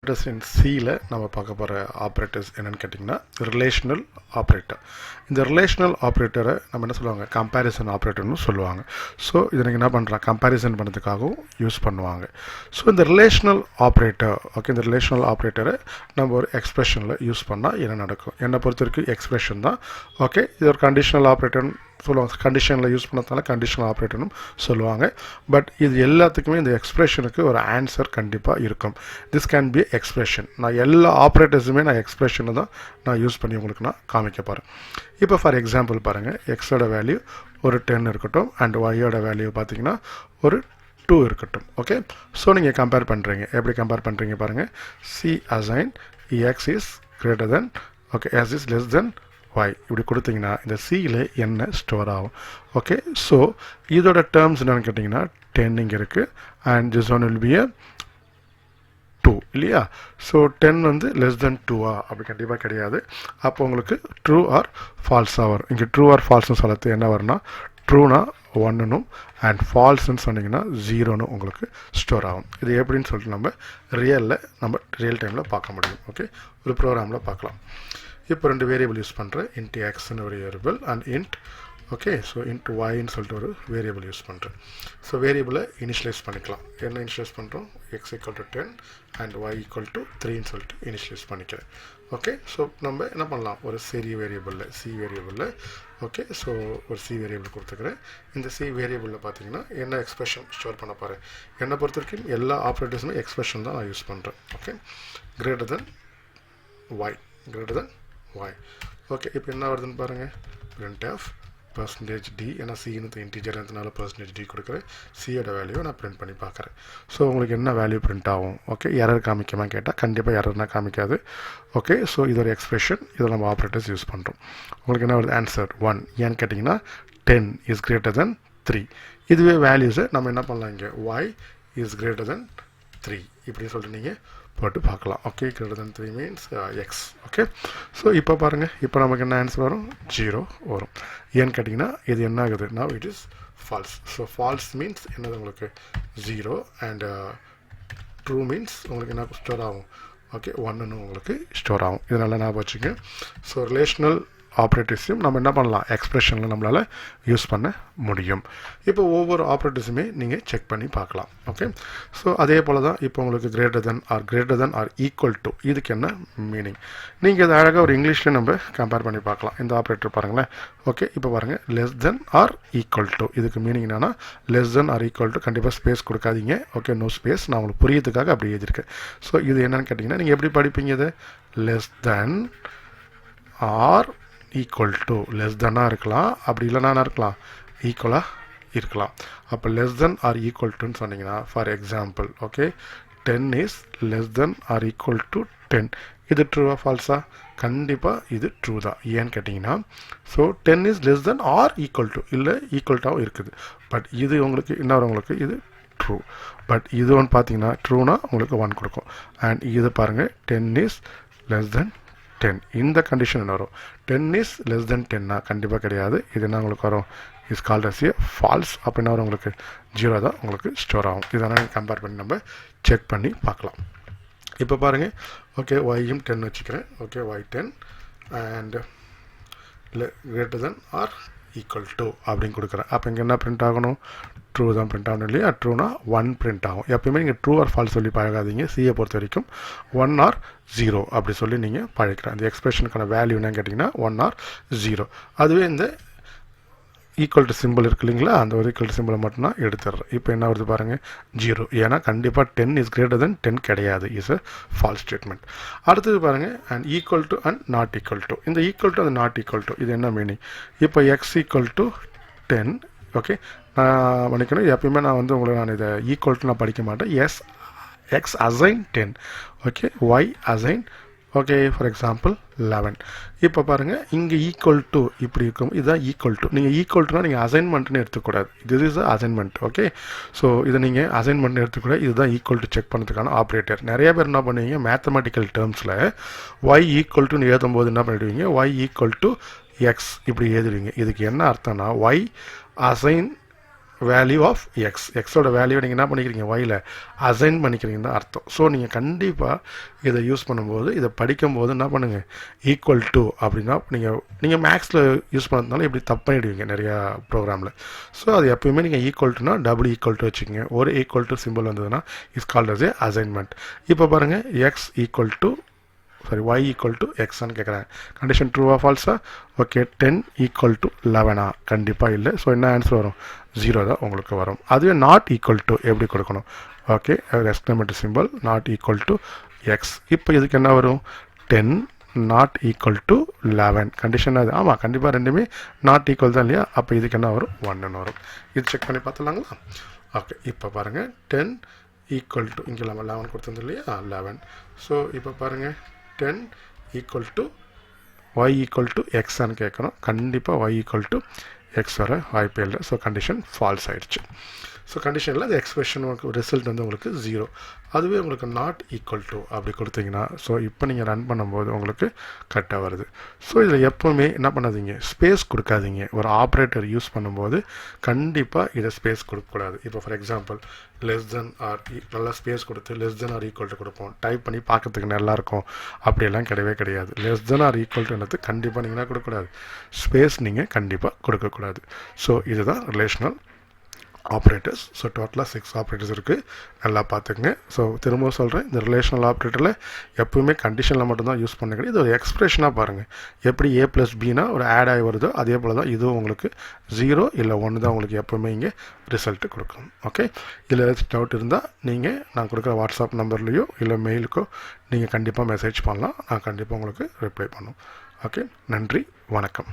Operators இன் சியில் நம்ம பார்க்க போகிற ஆப்ரேட்டர்ஸ் என்னென்னு கேட்டிங்கன்னா ரிலேஷனல் ஆப்ரேட்டர். இந்த ரிலேஷனல் ஆப்ரேட்டரை நம்ம என்ன சொல்லுவாங்க, கம்பேரிசன் ஆப்ரேட்டர்னு சொல்லுவாங்க. ஸோ இதை நீங்கள் என்ன பண்ணுறா, கம்பேரிசன் பண்ணுறதுக்காகவும் யூஸ் பண்ணுவாங்க. ஸோ இந்த ரிலேஷனல் ஆப்ரேட்டர், ஓகே, இந்த ரிலேஷனல் ஆப்ரேட்டரை நம்ம ஒரு எக்ஸ்பிரஷனில் யூஸ் பண்ணால் என்ன நடக்கும்? என்னை பொறுத்த வரைக்கும் எக்ஸ்பிரஷன் தான். ஓகே, இது ஒரு கண்டிஷனல் ஆப்ரேட்டர்னு சொல்லுவாங்க. கண்டிஷனில் யூஸ் பண்ணதுனால கண்டிஷனல் ஆப்ரேட்டர்னு சொல்லுவாங்க. பட் இது எல்லாத்துக்குமே இந்த எக்ஸ்பிரஷனுக்கு ஒரு ஆன்சர் கண்டிப்பாக இருக்கும். This can be expression. நான் எல்லா ஆப்ரேட்டர்ஸுமே நான் எக்ஸ்பிரஷனை தான் நான் யூஸ் பண்ணி உங்களுக்கு நான் காமிக்க போகிறேன். இப்போ ஃபார் எக்ஸாம்பிள் பாருங்கள், எக்ஸோட வேல்யூ ஒரு 10 இருக்கட்டும் அண்ட் ஒய்யோட வேல்யூ பார்த்தீங்கன்னா ஒரு 2 இருக்கட்டும். ஓகே, ஸோ நீங்கள் கம்பேர் பண்ணுறீங்க. எப்படி கம்பேர் பண்ணுறீங்க பாருங்கள். C assign x is greater than, okay, s is less than y இப்படி கொடுத்தீங்கன்னா இந்த சியில் என்ன ஸ்டோர் ஆகும்? ஓகே, ஸோ இதோட டேர்ம்ஸ் என்னென்னு கேட்டிங்கன்னா 10 இங்கே இருக்குது and this one will be a 2 இல்லையா? ஸோ 10 வந்து லெஸ் தென் 2 அப்படி கண்டிப்பாக கிடையாது. அப்போ உங்களுக்கு ட்ரூ ஆர் ஃபால்ஸாக வரும். இங்கே ட்ரூ ஆர் ஃபால்ஸ்னு சொல்கிறது என்ன வரும்னா, ட்ரூனா 1னும் அண்ட் ஃபால்ஸ்ன்னு சொன்னிங்கன்னா 0ன்னு உங்களுக்கு ஸ்டோர் ஆகும். இது எப்படின்னு சொல்லிட்டு நம்ம ரியல் டைமில் பார்க்க முடியும். ஓகே, ஒரு ப்ரோக்ராமில் பார்க்கலாம். இப்போ 2 வேரியபிள் யூஸ் பண்ணுறேன். இன்ட் எக்ஸ்னு ஒரு variable and int, okay, so int ஒய்ன்னு சொல்லிட்டு ஒரு வேரியபிள் யூஸ் பண்ணுறேன். ஸோ வேரியபிளை இனிஷியலைஸ் பண்ணிக்கலாம். என்ன இனிஷியலைஸ் பண்ணுறோம்? X equal to 10 and y equal to 3ன்னு சொல்லிட்டு இனிஷியலைஸ் பண்ணிக்கிறேன். ஓகே, ஸோ நம்ம என்ன பண்ணலாம், ஒரு சரி வேரியபிளில் சி வேரியபிளில், ஓகே, ஸோ ஒரு சி வேரியபிள் கொடுத்துக்கிறேன். இந்த சி வேரியபிளில் பார்த்தீங்கன்னா என்ன எக்ஸ்பிரஷன் ஸ்டோர் பண்ண போகிறேன்? என்னை பொறுத்த வரைக்கும் எல்லா ஆப்ரேட்டர்ஸுமே எக்ஸ்பிரஷன் தான் நான் யூஸ் பண்ணுறேன். Okay, greater than y, greater than y. Okay, இப்போ என்ன வருதுன்னு பாருங்கள். print of %d, ஏன்னா c இன்டிஜர்ன்றதுனால %d கொடுக்குறேன். சியோட வேல்யூவை நான் பிரிண்ட் பண்ணி பார்க்குறேன். ஸோ உங்களுக்கு என்ன வேல்யூ பிரிண்ட் ஆகும்? ஓகே, எரர் காமிக்குமா கேட்டால் கண்டிப்பாக எரர்னா காமிக்காது. ஓகே, ஸோ இது ஒரு எக்ஸ்பிரஷன், இதில் நம்ம ஆப்ரேட்டர்ஸ் யூஸ் பண்ணுறோம். உங்களுக்கு என்ன வருது? ஆன்சர் 1. ஏன்னு கேட்டிங்கன்னா 10 இஸ் கிரேட்டர் தென் 3. இதுவே வேல்யூஸை நம்ம என்ன பண்ணலாம், இங்கே y இஸ் கிரேட்டர் தென் 3 இப்படி சொல்லிட்டு நீங்கள் போட்டு பார்க்கலாம். ஓகே, கிரேட்டர் தென் 3 மீன்ஸ் எக்ஸ். ஓகே, ஸோ இப்போ பாருங்கள், இப்போ நமக்கு என்ன ஆன்சர் வரும்? 0 வரும். ஏன்னு கேட்டிங்கன்னா இது என்ன ஆகுது? Now it is false. So false means என்னது உங்களுக்கு? 0 அண்ட் ட்ரூ மீன்ஸ் உங்களுக்கு என்ன ஸ்டோர் ஆகும்? ஓகே, 1ன்னு உங்களுக்கு ஸ்டோர் ஆகும். இது நல்லா ஞாபகம் வச்சுங்க. ஸோ ரிலேஷனல் ஆப்ரேட்டர்ஸையும் நம்ம என்ன பண்ணலாம், எக்ஸ்பிரஷனில் நம்மளால் யூஸ் பண்ண முடியும். இப்போ ஒவ்வொரு ஆப்ரேட்டர்ஸுமே நீங்கள் செக் பண்ணி பார்க்கலாம். ஓகே, ஸோ அதே போல் தான் இப்போ உங்களுக்கு greater than or equal to, இதுக்கு என்ன மீனிங்? நீங்கள் இதை அழகாக ஒரு இங்கிலீஷில் நம்ம கம்பேர் பண்ணி பார்க்கலாம். இந்த ஆப்ரேட்டர் பாருங்களேன். ஓகே, இப்போ பாருங்கள், less than or equal to, இதுக்கு மீனிங் என்னென்னா less than or equal to, கண்டிப்பாக ஸ்பேஸ் கொடுக்காதீங்க. Okay, no space. நான் உங்களுக்கு புரியறதுக்காக அப்படி எழுதியிருக்கேன். ஸோ இது என்னன்னு கேட்டிங்கன்னா நீங்கள் எப்படி படிப்பீங்க? இது less than or equal to, less தென்னாக இருக்கலாம், அப்படி இல்லைனா இருக்கலாம், ஈக்குவலாக இருக்கலாம். அப்போ லெஸ் தென் ஆர் ஈக்குவல் டுன்னு சொன்னீங்கன்னா, for example, okay, 10 is less than or equal to 10. இது ட்ரூவா ஃபால்ஸா? கண்டிப்பாக இது ட்ரூ தான். ஏன்னு கேட்டிங்கன்னா, so 10 is less than or equal to, இல்லை ஈக்குவல்ட்டாகவும் இருக்குது. பட் இது உங்களுக்கு இன்னொரு உங்களுக்கு இது ட்ரூ. பட் இது ஒன்று பார்த்தீங்கன்னா ட்ரூனா உங்களுக்கு 1 கொடுக்கும். அண்ட் இது பாருங்கள், 10 இஸ் லெஸ் தென் 10. இந்த கண்டிஷன் என்ன வரும்? 10 இஸ் லெஸ் தென் 10னா கண்டிப்பாக கிடையாது. இது என்ன உங்களுக்கு வரும்? Is called as a false. அப்போ என்ன வரும்? உங்களுக்கு 0 தான் உங்களுக்கு ஸ்டோர் ஆகும். இதெல்லாம் கம்பேர் பண்ணி நம்ம செக் பண்ணி பார்க்கலாம். இப்போ பாருங்கள், ஓகே, ஒய்யும் 10 வச்சுக்கிறேன். Okay, y 10 and greater than or equal to அப்படின்னு கொடுக்குறேன். அப்போ இங்கே என்ன பிரிண்ட் ஆகணும்? ட்ரூ தான் பிரிண்ட் ஆகணும் இல்லையா? ட்ரூனா 1 பிரிண்ட் ஆகும். எப்பயுமே நீங்கள் ட்ரூ ஆர் ஃபால்ஸ் சொல்லி பழகாதீங்க. சியை பொறுத்த வரைக்கும் 1 ஆர் 0 அப்படி சொல்லி நீங்கள் பழகிறேன். அந்த எக்ஸ்பிரஷனுக்கான வேல்யூ என்னன்னு கேட்டிங்கன்னா 1 ஆர் 0. அதுவே இந்த ஈக்குவல் டு சிம்பிள் இருக்கு இல்லைங்களா, அந்த ஒரு ஈக்குவல் டு சிம்பிளை மட்டும் நான் எடுத்துடுறேன். இப்போ என்ன வருது பாருங்கள்? 0. ஏன்னா கண்டிப்பாக 10 இஸ் கிரேட்டர் தென் 10 கிடையாது. Is a false statement. அடுத்தது பாருங்கள், and equal to and not equal to. இந்த equal to and not equal to இது என்ன மீனிங்? இப்போ எக்ஸ் ஈக்குவல் டு 10. ஓகே, நான் பண்ணிக்கணும். எப்பயுமே நான் வந்து உங்களுக்கு நான் இதை ஈக்குவல் டு நான் படிக்க மாட்டேன். X assign 10. Okay, y assign, okay, for example 11. இப்போ பாருங்கள், இங்கே ஈக்குவல் டு இப்படி இருக்கும். இதுதான் ஈக்குவல் டு. நீங்கள் ஈக்குவல் டுனா நீங்கள் அசைன்மெண்ட்னு எடுத்துக்கூடாது. இது இஸ் அசைன்மெண்ட். ஓகே, ஸோ இதை நீங்கள் அசைன்மெண்ட் எடுத்துக்கூடாது. இதுதான் ஈக்குவல் டு செக் பண்ணுறதுக்கான ஆப்ரேட்டர். நிறைய பேர் என்ன பண்ணுவீங்க, மேத்தமெட்டிக்கல் டேர்ம்ஸில் ஒய் ஈக்குவல் டுன்னு எழுதும்போது என்ன பண்ணிடுவீங்க, ஒய் ஈக்குவல் டு எக்ஸ் இப்படி எழுதுவீங்க. இதுக்கு என்ன அர்த்தம்னா y assign value of x, எக்ஸோட வேல்யூ நீங்கள் என்ன பண்ணிக்கிறீங்க ஒயில் அசைன் பண்ணிக்கிறீங்கன்னு தான் அர்த்தம். ஸோ நீங்கள் கண்டிப்பாக இதை யூஸ் பண்ணும்போது இதை படிக்கும்போது என்ன பண்ணுங்கள், ஈக்குவல் டு அப்படின்னா நீங்கள் மேக்ஸில் யூஸ் பண்ணுறதுனால இப்படி தப்பு பண்ணிடுவீங்க நிறையா ப்ரோக்ராமில். ஸோ அது எப்பயுமே நீங்கள் ஈக்குவல் டுனா டபுள் ஈக்குவல் டு வச்சுக்கோங்க. ஒரு ஈக்குவல் டு சிம்பிள் வந்ததுன்னா is called as a assignment. இப்போ பாருங்கள் x equal to y equal to எக்ஸ்ன்னு கேட்குறேன். கண்டிஷன் ட்ரூவா ஃபால்ஸா? ஓகே. 10 ஈக்குவல் டு 11ஆ? கண்டிப்பாக இல்லை. ஸோ என்ன ஆன்சர் வரும்? 0 தான் உங்களுக்கு வரும். அதுவே நாட் ஈக்குவல் டு எப்படி கொடுக்கணும்? Okay, exclamatory simple not equal to X. இப்போ இதுக்கு என்ன வரும்? 10 நாட் ஈக்குவல் டு 11. கண்டிஷன் அது ஆமாம், கண்டிப்பாக ரெண்டுமே நாட் ஈக்குவல் தான் இல்லையா? அப்போ இதுக்கு என்ன வரும்? 1ன்னு வரும். இது செக் பண்ணி பார்த்துலாங்களா? ஓகே, இப்போ பாருங்கள் 10 ஈக்குவல் டு இங்கே 11 கொடுத்துருந்து இல்லையா? 11. ஸோ இப்போ பாருங்கள் 10 equal to y equal to எக்ஸ்ன்னு கேட்கணும். கண்டிப்பாக y ஈக்குவல் டு எக்ஸ் வர வாய்ப்பே இல்லை. ஸோ கண்டிஷன் ஃபால்ஸ் ஆயிடுச்சு. ஸோ கண்டிஷனில் அந்த எக்ஸ்பிரஷன் ரிசல்ட் வந்து உங்களுக்கு 0. அதுவே உங்களுக்கு நாட் ஈக்குவல் டு அப்படி கொடுத்தீங்கன்னா ஸோ இப்போ நீங்கள் ரன் பண்ணும்போது உங்களுக்கு கரெக்டாக வருது. ஸோ இதில் எப்போவுமே என்ன பண்ணாதீங்க, ஸ்பேஸ் கொடுக்காதீங்க. ஒரு ஆப்ரேட்டர் யூஸ் பண்ணும்போது கண்டிப்பாக இதை ஸ்பேஸ் கொடுக்கக்கூடாது. இப்போ for example less than or நல்லா ஸ்பேஸ் கொடுத்து less than or equal to கொடுப்போம். டைப் பண்ணி பார்க்கறதுக்கு நல்லாயிருக்கும். அப்படியெல்லாம் கிடையவே கிடையாது. லெஸ் தென் ஆர் ஈக்குவல் டுன்றது கண்டிப்பாக நீங்கள் என்ன கொடுக்கக்கூடாது, ஸ்பேஸ் நீங்கள் கண்டிப்பாக கொடுக்கக்கூடாது. ஸோ இதுதான் ரிலேஷனல் ஆப்ரேட்டர்ஸ். ஸோ டோட்டலாக 6 ஆப்ரேட்டர்ஸ் இருக்குது, நல்லா பார்த்துக்குங்க. ஸோ திரும்ப சொல்கிறேன், இந்த ரிலேஷனல் ஆப்ரேட்டரில் எப்பவுமே கண்டிஷனில் மட்டும்தான் யூஸ் பண்ண கிடையாது. இது ஒரு எக்ஸ்பிரஷனாக பாருங்கள். எப்படி a + bனா ஒரு ஆட் ஆகி வருதோ அதே போல் தான் இதுவும் உங்களுக்கு 0 இல்லை 1 தான் உங்களுக்கு எப்போவுமே இங்கே ரிசல்ட்டு கொடுக்கும். ஓகே, இதில் ஏதாச்சும் டவுட் இருந்தால் நீங்கள் நான் கொடுக்குற வாட்ஸ்அப் நம்பர்லேயோ இல்லை மெயிலுக்கோ நீங்கள் கண்டிப்பாக மெசேஜ் பண்ணலாம். நான் கண்டிப்பாக உங்களுக்கு ரிப்ளை பண்ணும். ஓகே, நன்றி, வணக்கம்.